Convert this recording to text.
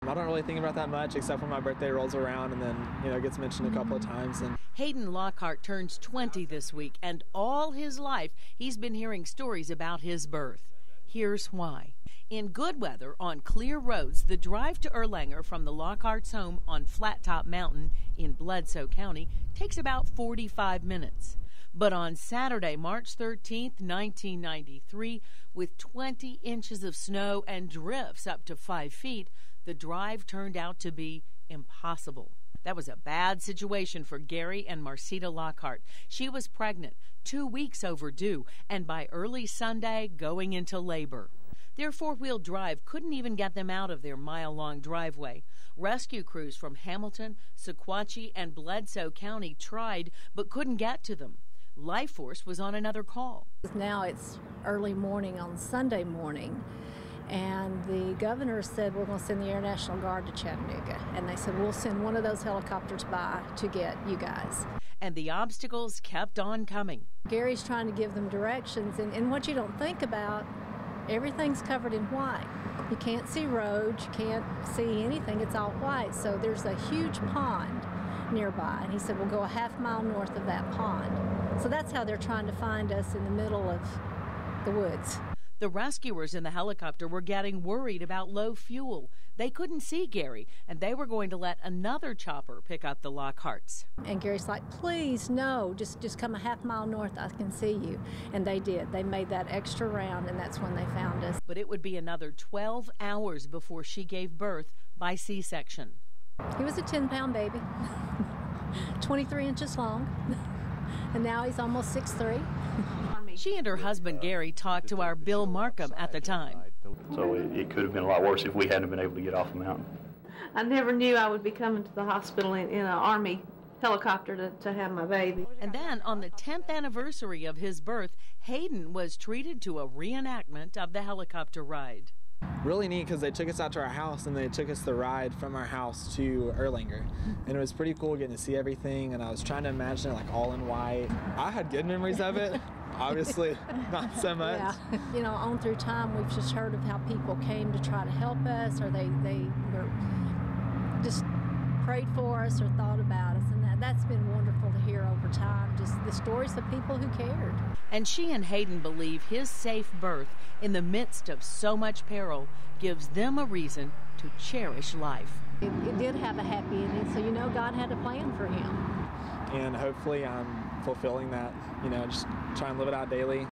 I don't really think about that much except when my birthday rolls around and then, it gets mentioned a couple of times. And Hayden Lockhart turns 20 this week, and all his life he's been hearing stories about his birth. Here's why. In good weather, on clear roads, the drive to Erlanger from the Lockhart's home on Flat Top Mountain in Bledsoe County takes about 45 minutes. But on Saturday, March 13th, 1993, with 20 inches of snow and drifts up to 5 feet, the drive turned out to be impossible. That was a bad situation for Gary and Marseata Lockhart. She was pregnant, 2 weeks overdue, and by early Sunday, going into labor. Their four-wheel drive couldn't even get them out of their mile-long driveway. Rescue crews from Hamilton, Sequatchie, and Bledsoe County tried but couldn't get to them. Life Force was on another call. Now it's early morning on Sunday morning, and the governor said, we're going to send the Air National Guard to Chattanooga. And they said, we'll send one of those helicopters by to get you guys. And the obstacles kept on coming. Gary's trying to give them directions, and what you don't think about, everything's covered in white. You can't see roads, you can't see anything, it's all white. So there's a huge pond nearby, and he said, we'll go a half mile north of that pond. So that's how they're trying to find us, in the middle of the woods. The rescuers in the helicopter were getting worried about low fuel. They couldn't see Gary, and they were going to let another chopper pick up the Lockharts. And Gary's like, please, no, just come a half mile north, I can see you. And they did. They made that extra round, and that's when they found us. But it would be another 12 hours before she gave birth by C-section. He was a 10-pound baby, 23 inches long, and now he's almost 6'3". She and her husband Gary talked to our Bill Markham at the time. So it could have been a lot worse if we hadn't been able to get off the mountain. I never knew I would be coming to the hospital in an Army helicopter to have my baby. And then on the 10th anniversary of his birth, Hayden was treated to a reenactment of the helicopter ride. really neat because they took us out to our house and they took us the ride from our house to Erlanger. And it was pretty cool getting to see everything, and I was trying to imagine it like all in white. I had good memories of it. Obviously, not so much. Yeah. You know, on through time, we've just heard of how people came to try to help us, or they were just prayed for us or thought about us, and that's been wonderful to hear over time, just the stories of people who cared. And she and Hayden believe his safe birth in the midst of so much peril gives them a reason to cherish life. It did have a happy ending, so you know God had a plan for him. And hopefully I'm fulfilling that, you know, just try and live it out daily.